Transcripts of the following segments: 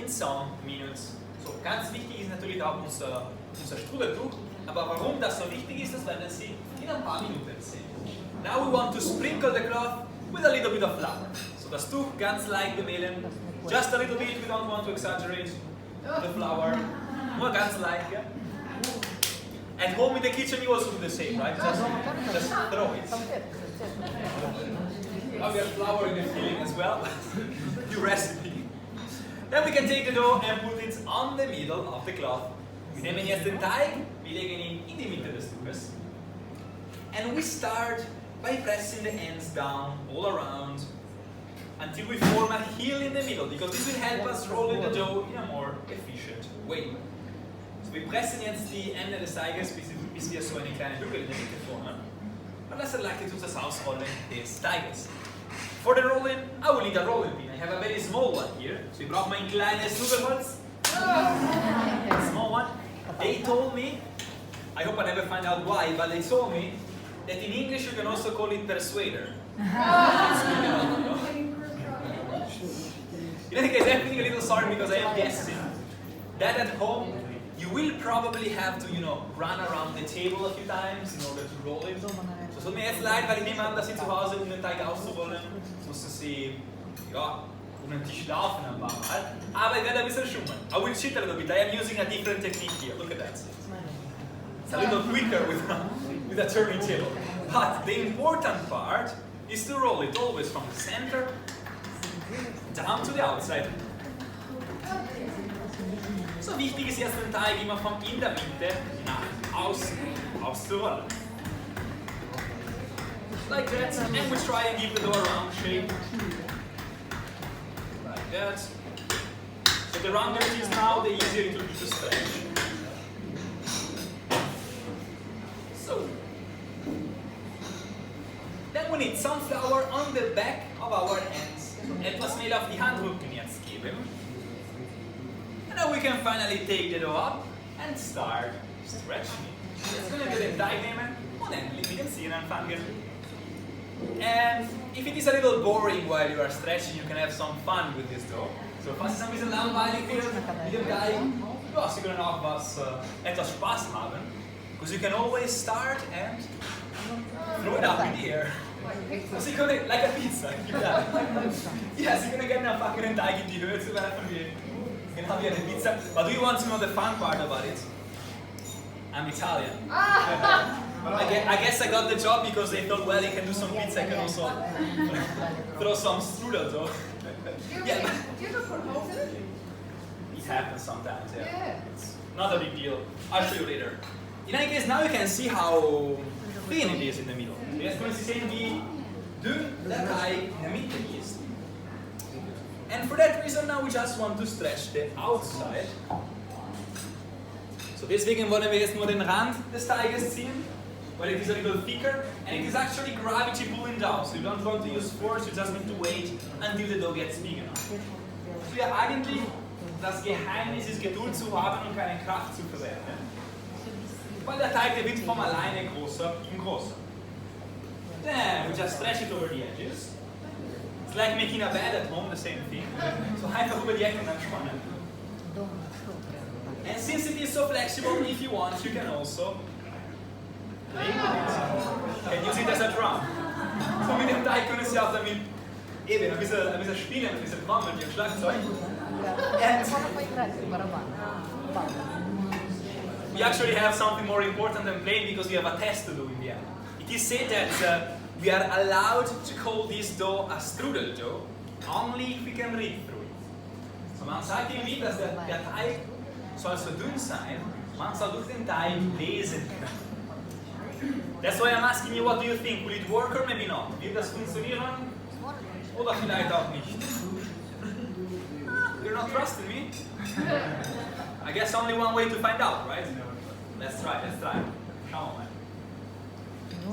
some minutes. So, ganz wichtig ist natürlich auch unser Strudeltuch. Aber warum das so wichtig ist, das werden Sie in ein paar Minuten sehen. Now we want to sprinkle the cloth with a little bit of flour. So das Tuch ganz leicht bemehlen. Just a little bit, we don't want to exaggerate the flour. Nur ganz leicht, yeah? At home in the kitchen you also do the same, right? Just throw it. Now we have flour in the filling as well. New recipe. Then we can take the dough and put it on the middle of the cloth. Wir nehmen jetzt den Teig, wir legen ihn in die Mitte des Tuches. And we start by pressing the ends down all around until we form a heel in the middle, because this will help us roll in the dough in a more efficient way. So wir pressen jetzt die Ende des Teiges, bis wir so eine kleine Lücke in der Mitte formen. Und das erleichtert uns das Ausrollen des Teiges. For the rolling, I will need a rolling pin. I have a very small one here. So wir brauchen ein kleines Nudelholz. A small one. They told me, I hope I never find out why, but they told me that in English you can also call it persuader. In any case, I'm feeling a little sorry because I am guessing that at home you will probably have to, run around the table a few times in order to roll it. So es tut mir jetzt leid, weil ich nehme an, dass Sie zu Hause, um den Teig auszurollen, müssen Sie, um den Tisch laufen ein paar Mal. Aber ich werde ein bisschen schummeln. I will cheat a little bit. I am using a different technique here. Look at that. It's a little quicker with a turning table. But the important part is to roll it always from the center down to the outside. So wichtig ist jetzt den Teig immer von in der Mitte nach außen auszurollen. Like that, and we try and give the dough a round shape. Like that. So the rounder it is now, the easier it will be to stretch. So, then we need some flour on the back of our hands. Etwas Mehl auf die Handrücken jetzt geben. And now we can finally take the dough up and start stretching it. Jetzt können wir den Teig nehmen und endlich mit dem Ziehen anfangen. And if it is a little boring while you are stretching, you can have some fun with this dough. So, falls es ein bisschen langweilig wird mit dem Teig, Sie können auch etwas Spaß haben. Because you can always start and throw it up in the air. So Sie können, like a pizza. Ja, Sie können gerne einfach den Teig in die Höhe zu werfen, genau wie eine Pizza. But do you want to know the fun part about it? I'm Italian. I guess I got the job because they thought, well, you can do some pizza, I can also throw some strudel dough. Yeah. Do you look for holes in it? It happens sometimes, yeah. It's not a big deal. I'll show you later. In any case, now you can see how thin it is in the middle. Jetzt können Sie sehen, wie dünn der Teig in der Mitte ist. And for that reason, now we just want to stretch the outside. So deswegen wollen wir jetzt nur den Rand des Teiges ziehen, weil it is a little thicker, and it is actually gravity pulling down. So you don't want to use force, you just need to wait until the dough gets big enough. So ja, eigentlich das Geheimnis ist, Geduld zu haben und keine Kraft zu verwenden. Weil der Teig, der wird von alleine größer und größer. Then we just stretch it over the edges. It's like making a bed at home, the same thing. So einfach über die Ecken anspannen. And since it is so flexible, if you want, you can also play with it and use it as a drum. So mit dem Teig können Sie auch damit eben ein bisschen spielen, ein bisschen Drum mit Ihrem Schlagzeug. And we actually have something more important than playing because we have a test to do in the end. It is said that we are allowed to call this dough a strudel dough only if we can read through it. So man sagt im Lied, dass der Teig soll so dünn sein, man soll durch den Teig lesen können. That's why I'm asking you, what do you think? Will it work or maybe not? Wird das funktionieren? Oder vielleicht auch nicht? You're not trusting me? I guess only one way to find out, right? Let's try. Come on, man.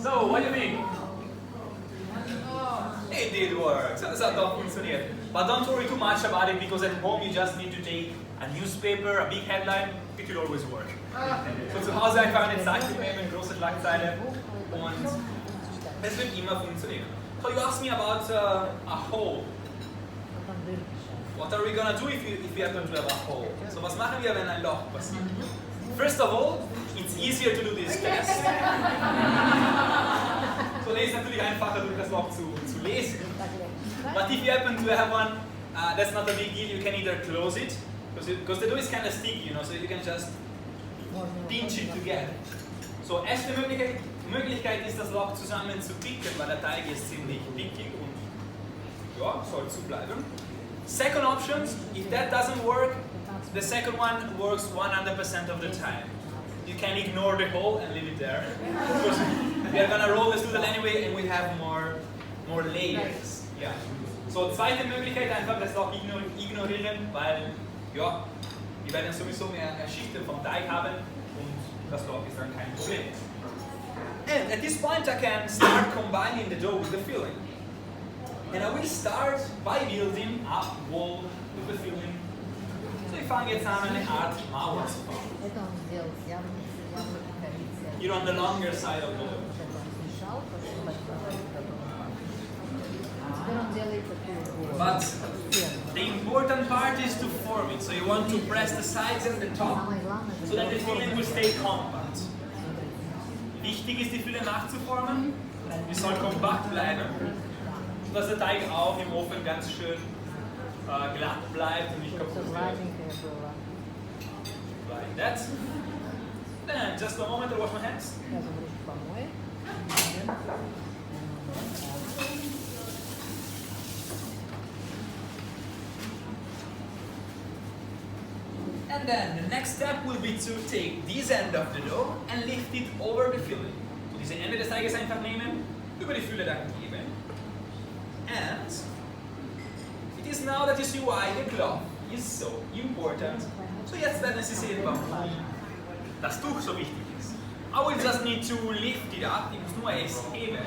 So, what do you think? It did work. So das hat doch funktioniert. But don't worry too much about it because at home you just need to take a newspaper, a big headline, it will always work. So zu Hause einfach eine Zeitung nehmen, große Schlagzeile und es wird immer funktionieren. So you asked me about a hole. What are we gonna do if we happen to have a hole? So was machen wir, wenn ein Loch passiert? First of all, it's easier to do this test. So es ist natürlich einfacher, durch das Loch zu lesen. But if you happen to have one, that's not a big deal. You can either close it, because the dough is kind of sticky, you know, so you can just pinch it together. So erste Möglichkeit ist, das Loch zusammen zu picken, weil der Teig ist ziemlich dickig und ja, soll zu bleiben. Second option, if that doesn't work, the second one works 100% of the time. You can ignore the hole and leave it there. Because we are gonna roll the strudel anyway and we have more layers. Yeah. So zweite Möglichkeit, einfach das Loch ignorieren, weil ja, wir werden sowieso mehr Schichten vom Teig haben und das Loch ist dann kein Problem. And at this point I can start combining the dough with the filling. And I will start by building a wall with the filling. So ich fange jetzt an, eine Art Mauer zu bauen. You're on the longer side of the dough. But the important part is to form it. So you want to press the sides and the top so that the filling will stay compact. Wichtig ist, die Fülle nachzuformen. Die soll kompakt bleiben, sodass der Teig auch im Ofen ganz schön glatt bleibt und nicht kaputt wird. Like that. Then, just a moment to wash my hands. And then the next step will be to take this end of the dough and lift it over the filling. So diese Ende des Teiges einfach nehmen, über die Fülle dann geben. And it is now that you see why the cloth is so important. So jetzt werden Sie sehen, warum das Tuch so wichtig ist. I will just need to lift it up. Ich muss nur es heben.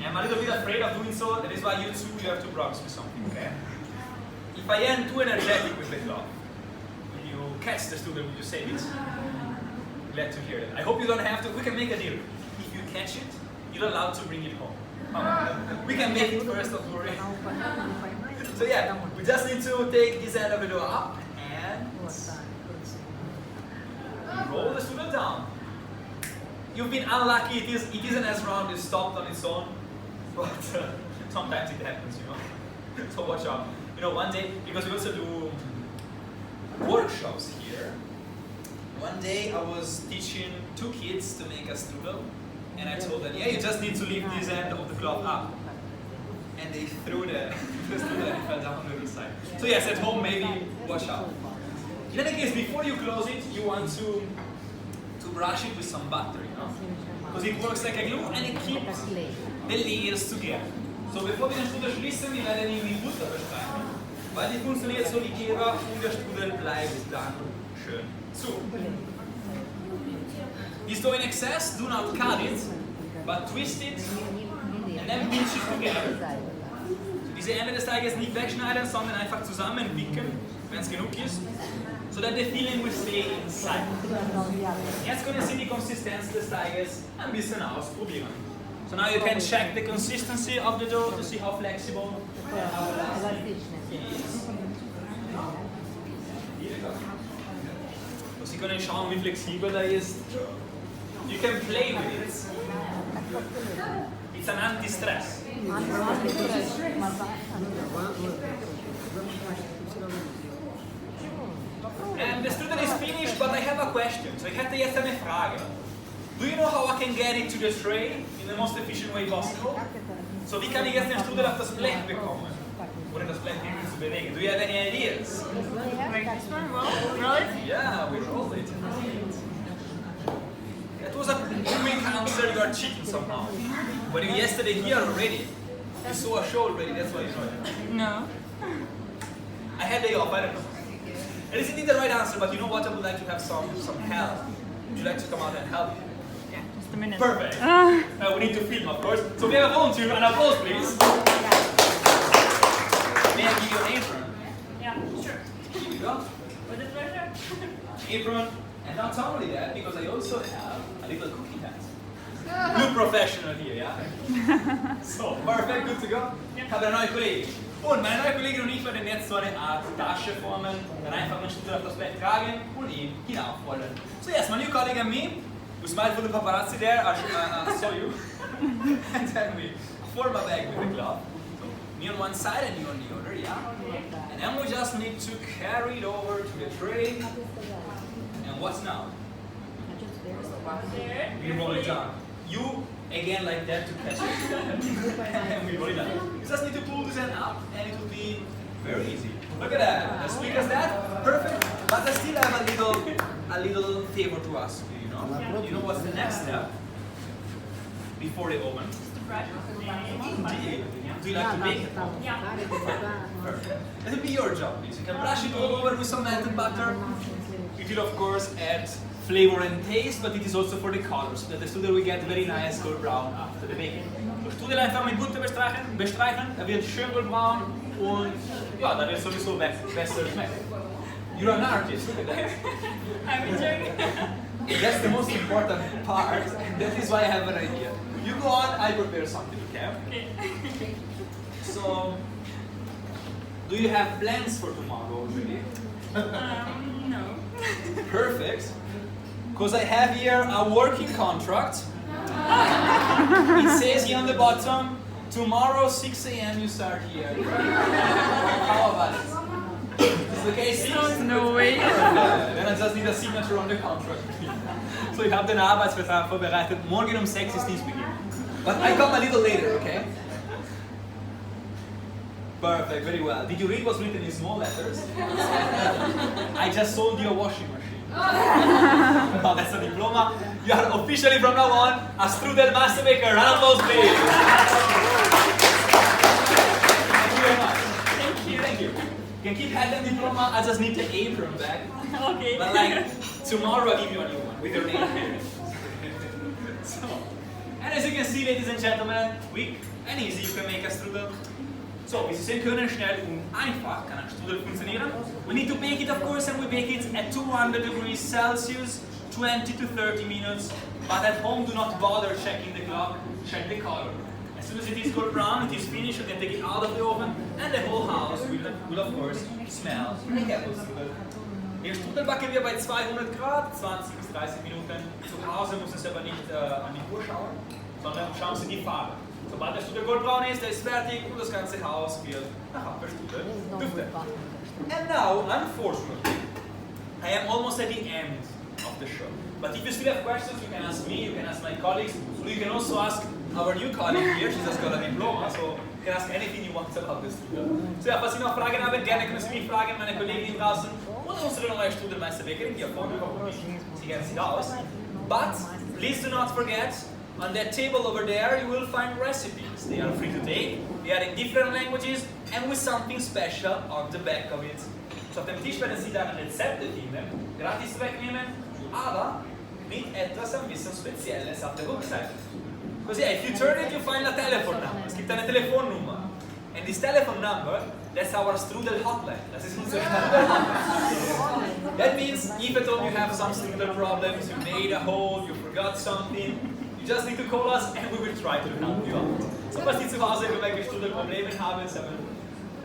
I'm a little bit afraid of doing so. That is why you have to promise me something, okay? If I am too energetic with the cloth, will you catch the strudel? Will you save it? Glad to hear that. I hope you don't have to. We can make a deal. If you catch it, you're allowed to bring it home. We can make it first, don't worry. So yeah, we just need to take this end of the dough up and roll the strudel down. You've been unlucky. It isn't as round as stopped on its own, but sometimes it happens, you know. So watch out. You know, one day, because we also do workshops here, one day I was teaching 2 kids to make a strudel, and I told them, yeah, you just need to lift this end of the cloth up. And they threw the strudel and it fell down on the other side. So yes, at home maybe watch out. In any case, before you close it, you want to brush it with some butter, you know? Because it works like a glue and it keeps the layers together. So bevor wir den Strudel schließen, wir werden ihn mit Butter bestreichen, weil die funktioniert so wie Kleber und der Strudel bleibt dann schön zu. This dough in excess, do not cut it, but twist it and then pinch it together. So diese Ende des Teiges nicht wegschneiden, sondern einfach zusammenpicken, wenn es genug ist, so that the filling will stay inside. Jetzt können Sie die Konsistenz des Teiges ein bisschen ausprobieren. So now you can check the consistency of the dough to see how flexible and how elastic it is. So Sie können schauen, wie flexibel er ist. You can play with it. It's an anti-stress. And the strudel is finished, but I have a question. So ich hätte jetzt eine Frage. Do you know how I can get it to the tray in the most efficient way possible? So wie kann ich jetzt den Strudel auf das Blech bekommen? Oder das Blech irgendwie zu bewegen? Do you have any ideas? Roll it? Yeah, we roll it. That was a quick answer. You are cheating somehow. But you yesterday here already. You saw a show already, that's why you know it. No. I had day off, I don't know. It isn't the right answer, but you know what? I would like to have some help. Would you like to come out and help? Yeah, just a minute. Perfect. We need to film, of course. So we have a volunteer. An applause, please. May I give you an apron? Yeah, sure. Here you go. With a pleasure. Apron. And not only that, because I also have a little cookie hat. Good professional here, yeah? So, perfect, good to go. Yeah. Have a nice colleague. Und meine neue Kollegin und ich werden jetzt so eine Art Tasche formen, dann einfach einen Strudel auf das Bett tragen und ihn hinaufrollen. So yes, my new colleague and me, we smiled for the paparazzi there, I saw you, and then we form a bag with a glove. Me on one side and you on the other, yeah? And then we just need to carry it over to the tray. And what's now? There. We roll it down. You, again, like that to catch it. And we roll it down. You just need to pull this end up and it will be very easy. Look at that. As quick as that. Perfect. But I still have a little favor to ask you, you know? Yeah. You know what's the next step? Before the oven. Brush. Indeed. Do you like to bake it? Yeah. Perfect. It will be your job, please. You can brush it all over with some melted butter. It will, of course, add flavor and taste, but it is also for the color, so that the strudel will get very nice gold brown after the baking. Das Strudel einfach mit Butter bestreichen, er wird schön goldbraun und ja, dann wird es sowieso besser schmecken. You're an artist, look at that. I'm enjoying That's the most important part, and that is why I have an idea. You go on, I prepare something, okay? Okay. So, do you have plans for tomorrow already? No. Perfect. Because I have here a working contract. It says here on the bottom, tomorrow 6 a.m. you start here. How about it? Is the case? No way. Then I just need a signature on the contract. So ich habe den Arbeitsvertrag vorbereitet. Morgen um 6 ist Dienstbeginn. But I come a little later, okay? Perfect, very well. Did you read what's written in small letters? I just sold you a washing machine. Oh, that's a diploma. You are officially from now on a strudel master maker. Round of applause, please. Thank you very much. Thank you. Thank you. You can keep having the diploma. I just need the apron back. Okay. But like tomorrow, I'll give you a new one with your name here. So, and as you can see, ladies and gentlemen, quick and easy, you can make a strudel. So, wie Sie sehen können, schnell und einfach kann ein Strudel funktionieren. We need to bake it, of course, and we bake it at 200 degrees Celsius, 20 to 30 minutes. But at home, do not bother checking the clock, check the color. As soon as it is gold brown, it is finished, you can take it out of the oven, and the whole house will of course, smell like apple strudel. Den Strudel backen wir bei 200 Grad, 20 bis 30 Minuten. Zu Hause muss es aber nicht an die Uhr schauen, sondern schauen Sie die Farbe. Sobald der Strudel goldbraun ist, der ist fertig und das ganze Haus wird nach Apfelstrudel duften. And now, unfortunately, I am almost at the end of the show. But if you still have questions, you can ask me, you can ask my colleagues, or you can also ask our new colleague here, she just got a diploma, so you can ask anything you want about this strudel. So ja, falls Sie noch Fragen haben, gerne können Sie mich fragen, meine Kollegin draußen oder unsere neue Strudelmeisterbäckerin, die hier vorne hoffentlich, sie kennen sich aus. But please do not forget, on that table over there, you will find recipes. They are free to take, they are in different languages, and with something special on the back of it. So auf dem Tisch werden Sie dann Rezepte finden, gratis wegnehmen, aber mit etwas ein bisschen Spezielles auf der Rückseite. Because yeah, if you turn it, you find a telephone number. Es gibt eine Telefonnummer. And this telephone number, that's our strudel hotline. Das ist unser Strudel hotline. That means if at all you have some strudel problems, you made a hole, you forgot something, you just need to call us and we will try to help you out. So, falls Sie zu Hause irgendwelche Strudelprobleme haben, Sie haben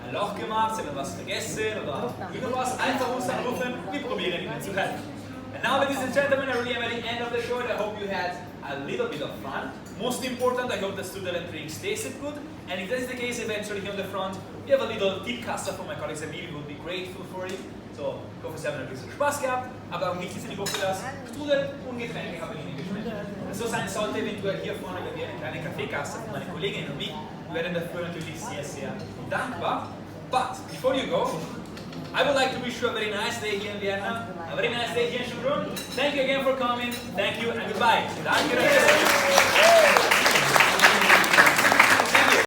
ein Loch gemacht, Sie haben was vergessen oder irgendwas, einfach uns anrufen, wir probieren Ihnen zu helfen. And now, ladies and gentlemen, I really am at the end of the show and I hope you had a little bit of fun. Most important, I hope the strudel and drinks tasted good. And if that is the case, eventually here on the front, we have a little tip casta for my colleagues and me. We will be grateful for it. So, ich hoffe, Sie haben ein bisschen Spaß gehabt. Aber am wichtigsten, ich hoffe, dass Strudel und Getränke haben Ihnen geschmeckt. Wenn so sein sollte, eventuell hier vorne, wenn wir eine kleine Kaffeekasse für meine Kolleginnen und mich, wir werden dafür natürlich sehr, sehr dankbar. But, before you go, I would like to wish you a very nice day here in Vienna, a very nice day here in Schönbrunn. Thank you again for coming. Thank you and goodbye. Danke.